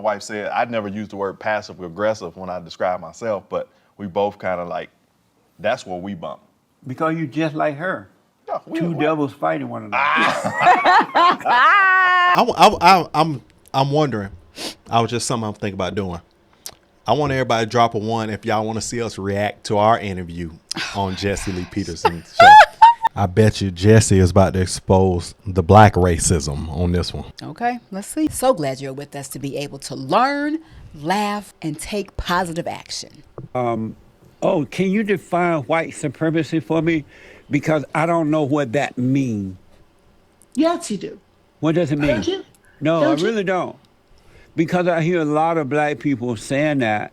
My wife said I'd never used the word passive aggressive when I describe myself, but we both kind of like, that's where we bump. Because you just like her. Yeah, Two devils fighting one another. I'm wondering. I was just something I'm thinking about doing. I want everybody to drop a 1 if y'all want to see us react to our interview on Jesse Lee Peterson's show. I bet you Jesse is about to expose the black racism on this one. Okay, let's see. So glad you're with us to be able to learn, laugh, and take positive action. Oh, can you define white supremacy for me? Because I don't know what that means. Yes, you do. What does it mean? Don't you? No, Don't I you? really don't. Because I hear a lot of black people saying that,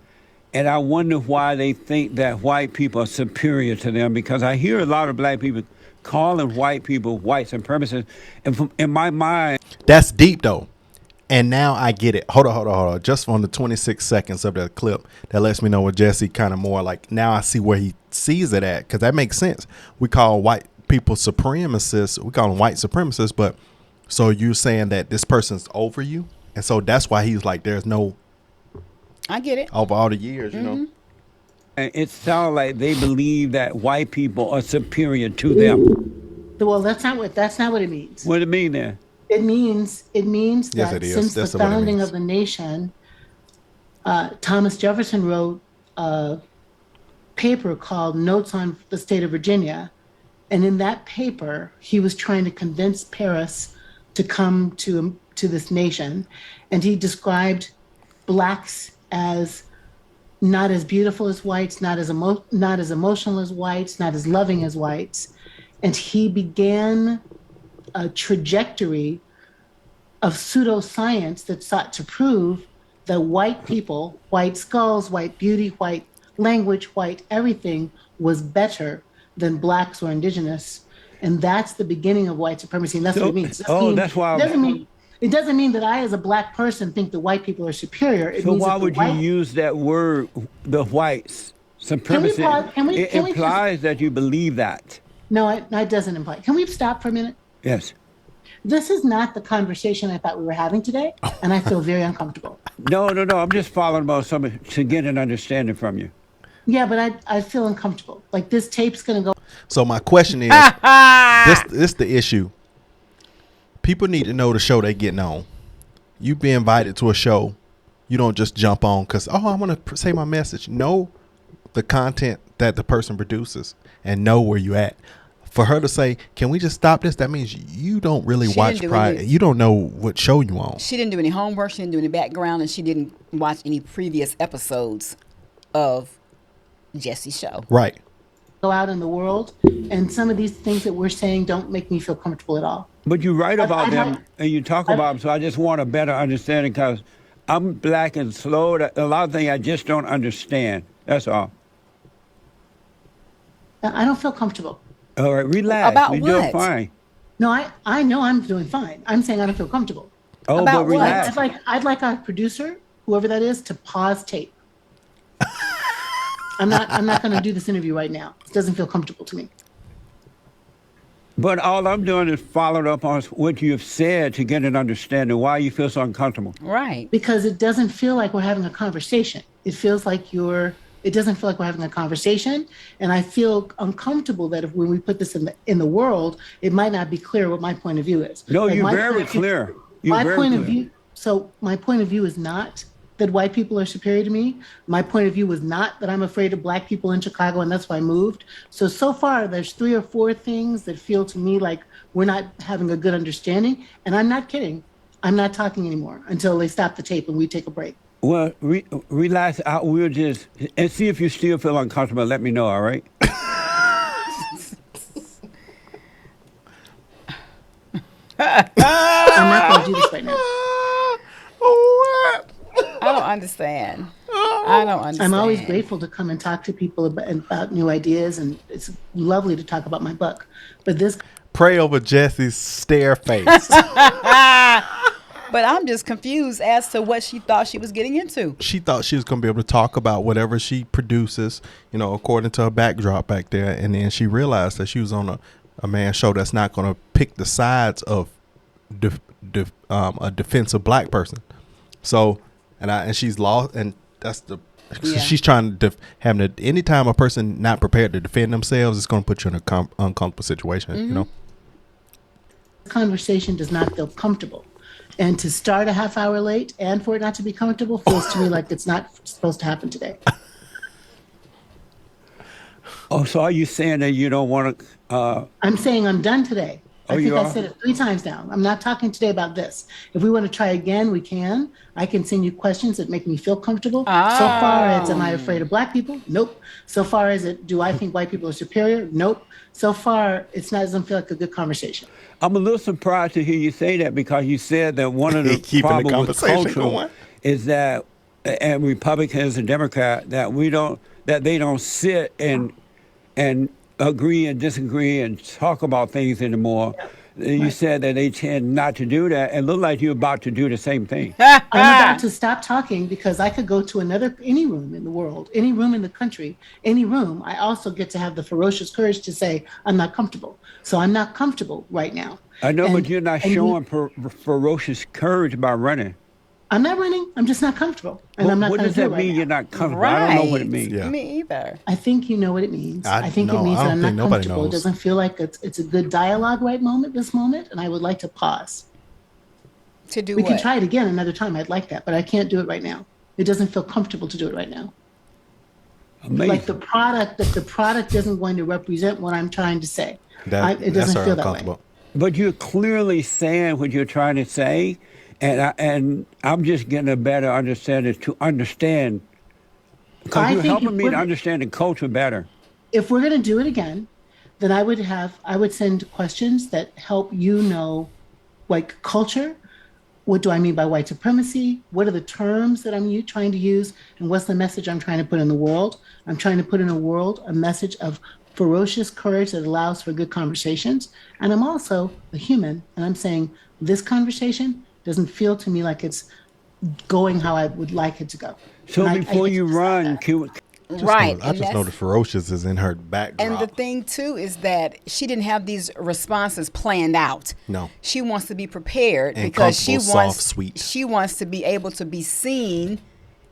and I wonder why they think that white people are superior to them, because I hear a lot of black people calling white people white supremacists, and in my mind... That's deep, though. And now I get it. Hold on. Just on the 26 seconds of that clip, that lets me know what Jesse kind of more like, now I see where he sees it at, because that makes sense. We call white people supremacists. We call them white supremacists, but so you're saying that this person's over you? And so that's why he's like, there's no... I get it. Over all the years, you know? And it sounds like they believe that white people are superior to them. Well, that's not what it means. What do it mean then? It means Yes, that it is. since That's the what it founding means. of the nation, Thomas Jefferson wrote a paper called Notes on the State of Virginia. And in that paper, he was trying to convince Paris to come to this nation. And he described blacks as not as beautiful as whites, not as emotional as whites, not as loving as whites. And he began a trajectory of pseudoscience that sought to prove that white people, white skulls, white beauty, white language, white everything was better than blacks or indigenous. And that's the beginning of white supremacy. And that's what it means. That's why... It doesn't mean that I, as a black person, think that white people are superior. It So means why that would you use that word, the whites? Supremacy. It implies that you believe that. No, it doesn't imply. Can we stop for a minute? Yes. This is not the conversation I thought we were having today, and I feel very uncomfortable. No. I'm just following about something to get an understanding from you. Yeah, but I feel uncomfortable. Like, this tape's going to go. So my question is, this the issue. People need to know the show they getting on. You be invited to a show. You don't just jump on because, I want to say my message. Know the content that the person produces and know where you at. For her to say, can we just stop this? That means you don't really watch Pride. You don't know what show you on. She didn't do any homework. She didn't do any background. And she didn't watch any previous episodes of Jesse's show. Right. Go out in the world, and some of these things that we're saying don't make me feel comfortable at all. But you write about them and you talk about them, so I just want a better understanding because I'm black and slow. A lot of things I just don't understand. That's all. I don't feel comfortable. All right, relax. About You're what? doing fine. No, I know I'm doing fine. I'm saying I don't feel comfortable. Oh, About but relax. I'd like our producer, whoever that is, to pause tape. I'm not going to do this interview right now. It doesn't feel comfortable to me. But all I'm doing is following up on what you've said to get an understanding why you feel so uncomfortable. Right. Because it doesn't feel like we're having a conversation. It feels like it doesn't feel like we're having a conversation. And I feel uncomfortable that when we put this in the world, it might not be clear what my point of view is. No, like you're very clear. My point of view is not that white people are superior to me. My point of view was not that I'm afraid of black people in Chicago, and that's why I moved. So far, there's 3 or 4 things that feel to me like we're not having a good understanding. And I'm not kidding. I'm not talking anymore until they stop the tape and we take a break. Well, relax. We'll just, and see if you still feel uncomfortable. Let me know, all right? I'm not going to do this right now. What? I don't understand. I don't understand. I'm always grateful to come and talk to people about new ideas, and it's lovely to talk about my book. But this... Pray over Jesse's stare face. But I'm just confused as to what she thought she was getting into. She thought she was going to be able to talk about whatever she produces, according to her backdrop back there. And then she realized that she was on a man's show that's not going to pick the sides of a defensive black person. So and she's lost, and that's the. Yeah. She's trying to having to. Anytime a person not prepared to defend themselves, it's going to put you in an uncomfortable situation. You know. Conversation does not feel comfortable. And to start a half hour late and for it not to be comfortable feels to me like it's not supposed to happen today. Oh, so are you saying that you don't want to? I'm saying I'm done today. Oh, I think you I are? said it 3 times now. I'm not talking today about this. If we want to try again, we can. I can send you questions that make me feel comfortable. So far as am I afraid of black people? Nope. So far as do I think white people are superior? Nope. So far, doesn't feel like a good conversation. I'm a little surprised to hear you say that because you said that one of the Keeping the problems with conversation culture going. is that, and Republicans and Democrats, that they don't sit and agree and disagree and talk about things anymore. You said that they tend not to do that, and look like you're about to do the same thing. I'm about to stop talking because I could go to any room in the world, any room in the country, any room. I also get to have the ferocious courage to say, I'm not comfortable. So I'm not comfortable right now. I know, And- but you're not and showing ferocious courage by running. I'm not running. I'm just not comfortable. And I'm not What going does to do that it mean? right You're now. not comfortable. I don't know what it Right. means. Yeah. Me either. I think you know what it means. I think no, it means I that don't I'm not think nobody comfortable. It knows. doesn't feel like it's a good dialogue this moment, and I would like to pause. To do We what? can try it again another time. I'd like that, but I can't do it right now. It doesn't feel comfortable to do it right now. Amazing. Like the product isn't going to represent what I'm trying to say. It That's doesn't her feel that way. uncomfortable. But you're clearly saying what you're trying to say, and I'm just getting a better understanding to understand. Because I you're think helping if me to we're- understand the culture better. If we're going to do it again, then I would send questions that help you know, like culture. What do I mean by white supremacy? What are the terms that I'm trying to use? And what's the message I'm trying to put in the world? I'm trying to put in a world a message of ferocious courage that allows for good conversations. And I'm also a human, and I'm saying this conversation doesn't feel to me like it's going how I would like it to go. So And I before get you to decide run, that. Right. I just know the ferocious is in her backdrop. And the thing too is that she didn't have these responses planned out. No. She wants to be prepared And because she comfortable, wants soft, sweet. she wants to be able to be seen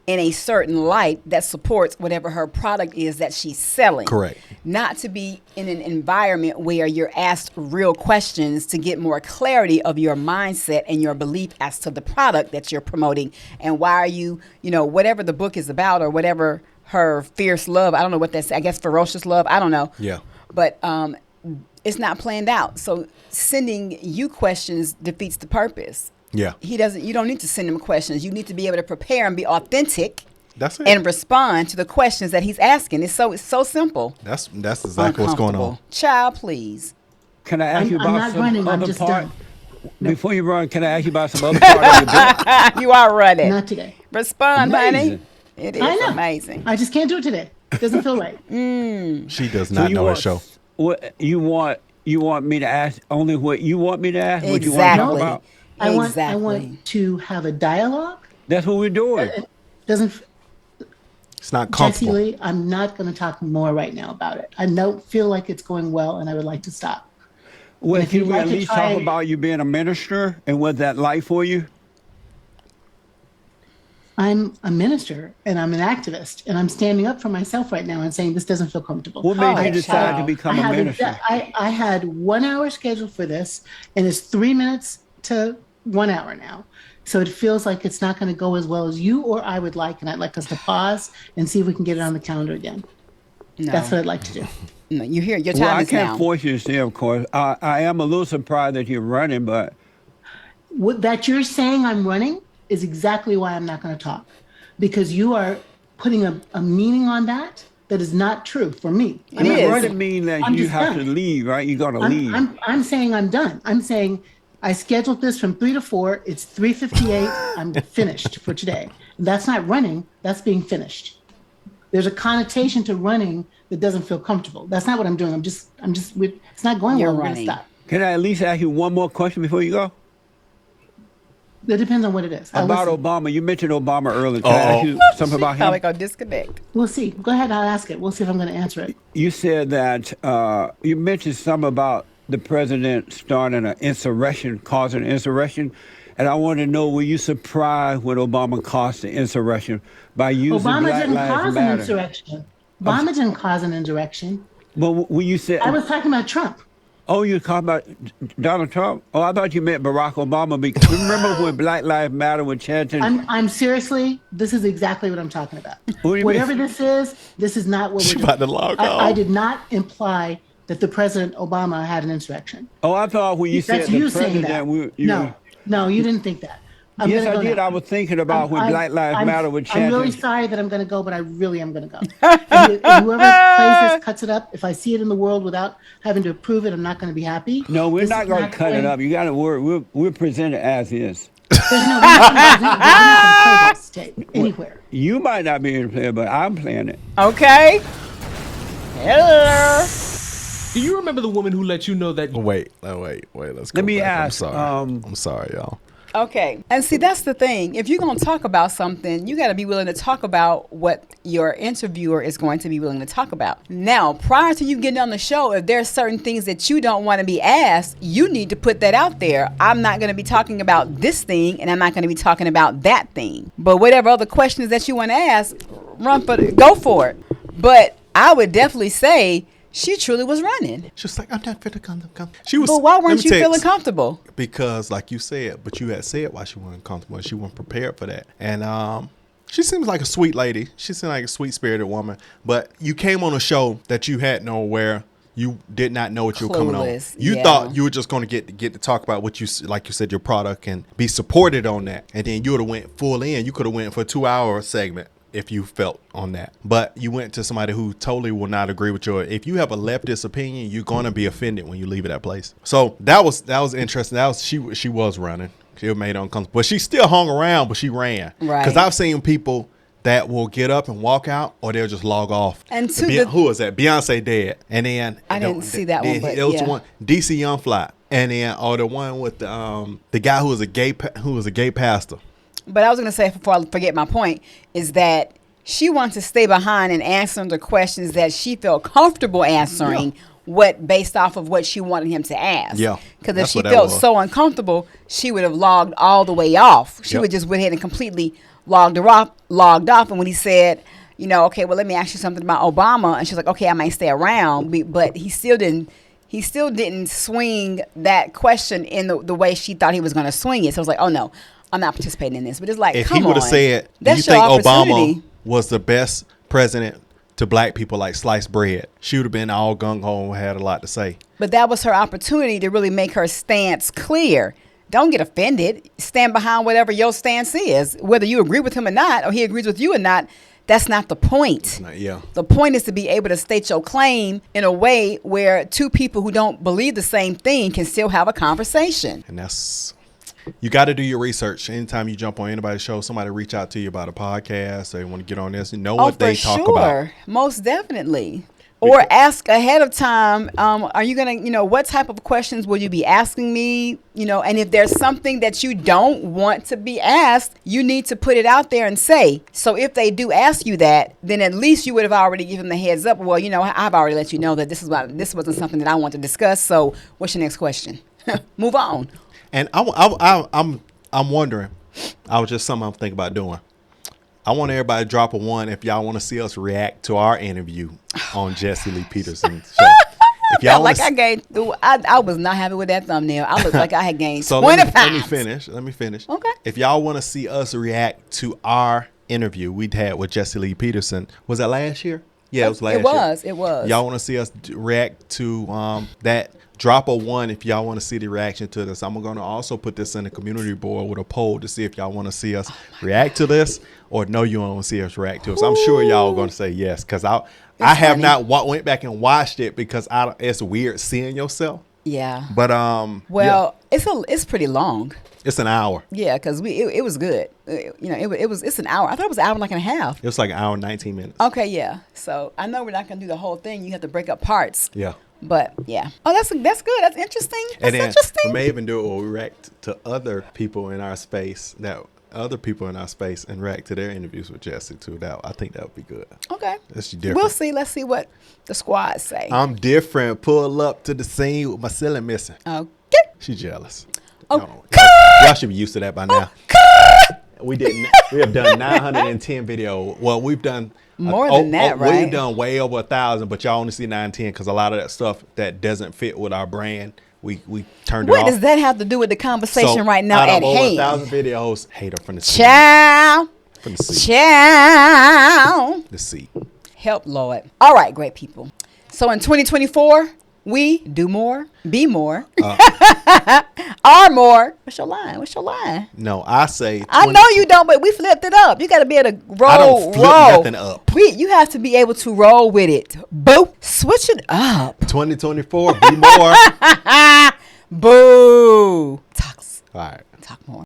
in a certain light that supports whatever her product is that she's selling. Correct. Not to be in an environment where you're asked real questions to get more clarity of your mindset and your belief as to the product that you're promoting and why are you, whatever the book is about or whatever her fierce love, I don't know what that's, I guess ferocious love, I don't know. Yeah. But it's not planned out. So sending you questions defeats the purpose. Yeah. You don't need to send him questions. You need to be able to prepare and be authentic That's it. and respond to the questions that he's asking. It's so simple. That's exactly what's going on. Uncomfortable. Child, please. can I ask you I'm about not some running, I'm other just part? done. Before you run, can I ask you about some other part of your book? You are running. Not today. Respond, honey. Amazing. It I is know. amazing. I just can't do it today. It doesn't feel right. She does So not you know her want- show. What you want me to ask only what you want me to ask? What you want to Exactly. talk about? I Exactly. want to have a dialogue. That's what we're doing. Doesn't It's not Jesse comfortable. Lee, I'm not going to talk more right now about it. I don't feel like it's going well, and I would like to stop. Well, if can you'd we like at to least try- talk about you being a minister and what that like for you? I'm a minister and I'm an activist, and I'm standing up for myself right now and saying this doesn't feel comfortable. What made you Oh, decide to child. become a minister? I had 1 hour scheduled for this, and it's 3 minutes to 1 hour now. So it feels like it's not going to go as well as you or I would like, and I'd like us to pause and see if we can get it on the calendar again. No. That's what I'd like to do. No, you hear your Well, time I is can't now. force you to stay, of course. I am a little surprised that you're running, but What that you're saying I'm running is exactly why I'm not going to talk, because you are putting a meaning on that is not true for me. I'm It not is. what running. it mean that I'm you just have done. to leave, right? You're gonna leave. I'm saying I'm done. I'm saying I scheduled this from 3 to 4. It's 3:58. I'm finished for today. That's not running. That's being finished. There's a connotation to running that doesn't feel comfortable. That's not what I'm doing. It's not going You're well. We're going running. to stop. Can I at least ask you one more question before you go? It depends on what it is. I'll About listen. Obama. You mentioned Obama earlier. Can I ask you something about Probably him? gonna disconnect. We'll see. Go ahead. I'll ask it. We'll see if I'm going to answer it. You said that you mentioned something about the president starting an insurrection, causing an insurrection, And I want to know, were you surprised when Obama caused the insurrection by using Obama Black didn't Lives cause an Matter? insurrection. Obama didn't cause an insurrection. Well, when you said, I was talking about Trump. oh, you talking about Donald Trump? Oh, I thought you meant Barack Obama. Because remember when Black Lives Matter was chanting? I'm seriously, this is exactly what I'm talking about. What do you Whatever mean? this is not what She we're about to doing. log I off. did not imply that the President Obama had an insurrection. Oh, I thought when you said That's the you saying president, that. No, you didn't think that. I'm yes, gonna I go did. now. I was thinking about when Black Lives Matter was chanting. I'm really sorry that I'm going to go, but I really am going to go. And whoever plays this, cuts it up. If I see it in the world without having to approve it, I'm not going to be happy. No, we're This not is going to cut it going- up. You got to worry. We'll present it as is. There's no reason to play this tape anywhere. You might not be able to play it, but I'm playing it. Okay. Hello. Do you remember the woman who let you know that? Wait. Let's go Let me back. ask, I'm sorry, y'all. Okay. And see, that's the thing. If you're going to talk about something, you got to be willing to talk about what your interviewer is going to be willing to talk about. Now, prior to you getting on the show, if there's certain things that you don't want to be asked, you need to put that out there. I'm not going to be talking about this thing, and I'm not going to be talking about that thing. But whatever other questions that you want to ask, go for it. But I would definitely say she truly was running. She was like, I'm not fit to come. She was. But why let weren't me you tell feeling comfortable? Because, like you said, but you had said why she wasn't comfortable. She wasn't prepared for that. And she seems like a sweet lady. She seemed like a sweet-spirited woman. But you came on a show that you had nowhere. You did not know what you were coming on. Clueless, You yeah. thought you were just going to get to talk about what you, like you said, your product and be supported on that. And then you would have went full in. You could have went for a 2-hour segment if you felt on that. But you went to somebody who totally will not agree with your, if you have a leftist opinion, you're going to be offended when you leave that place. So that was interesting. That was, she was running. She made it uncomfortable. But she still hung around, but she ran. Right. Because I've seen people that will get up and walk out, or they'll just log off. And to who was that? Beyonce dead. And then I didn't see that one, but there was yeah. one, DC Young Fly. And then the one with the guy who was a gay pastor. But I was going to say, before I forget my point, is that she wants to stay behind and answer the questions that she felt comfortable answering, based off of what she wanted him to ask. Yeah, Because if that's she what that felt was. so uncomfortable, she would have logged all the way off. She Yep. would just went ahead and completely logged off. And when he said, okay, well, let me ask you something about Obama, and she's like, okay, I might stay around, but he still didn't swing that question in the way she thought he was going to swing it. So I was like, oh no, I'm not participating in this. But it's like, If come he would have on. said, do you That's your think opportunity. Obama was the best president to black people like sliced bread, she would have been all gung-ho and had a lot to say. But that was her opportunity to really make her stance clear. Don't get offended. Stand behind whatever your stance is. Whether you agree with him or not, or he agrees with you or not, that's not the point. Yeah. The point is to be able to state your claim in a way where two people who don't believe the same thing can still have a conversation. And that's, you got to do your research. Anytime you jump on anybody's show, somebody reach out to you about a podcast, they want to get on this, you know what they talk about. Most definitely. Or ask ahead of time, are you going to, what type of questions will you be asking me? And if there's something that you don't want to be asked, you need to put it out there and say. So if they do ask you that, then at least you would have already given them the heads up. Well, I've already let you know that this wasn't something that I want to discuss. So what's your next question? Move on. And I'm wondering, something I'm thinking about doing. I want everybody to drop a 1 if y'all want to see us react to our interview on Jesse Lee Peterson's show. If y'all Like I was not happy with that thumbnail. I looked like I had gained so 20 let pounds. me finish. Okay. If y'all want to see us react to our interview we'd had with Jesse Lee Peterson, was that last year? Yeah, it was last year. It was. Y'all want to see us react to that? Drop a 1 if y'all want to see the reaction to this. I'm going to also put this in the community board with a poll to see if y'all want to see us react to this, or no, you don't want to see us react to it. So I'm sure y'all are going to say yes, because I have not went back and watched it because it's weird seeing yourself. Yeah. But it's pretty long. it's an hour. Yeah, because it was good. It's an hour. I thought it was an hour and a half. It was like an hour and 19 minutes. Okay, yeah. So I know we're not gonna do the whole thing. You have to break up parts. Yeah. But yeah. Oh, that's good. That's interesting. That's And then interesting. we may even do it where we react to other people in our space and react to their interviews with Jesse too. I think that would be good. Okay. That's different. We'll see. Let's see what the squad say. I'm different. Pull up to the scene with my ceiling missing. Okay. She jealous. Okay. No. Y'all should be used to that by now. We have done 910 video. Well, we've done More than that, right? We've done way over 1,000, but y'all only see 910 because a lot of that stuff that doesn't fit with our brand, we turned it off. What does that have to do with the conversation So, right now out at of over hand? 1,000 videos, hater from the seat. Ciao. From the seat. Ciao. The seat. Help, Lord. All right, great people. So in 2024, we do more, be more, are more. What's your line? What's your line? No, I say. I know you don't, but we flipped it up. You got to be able to roll. I don't flip nothing up. You have to be able to roll with it. Boo. Switch it up. 2024, be more. Boo. All right. Talk more.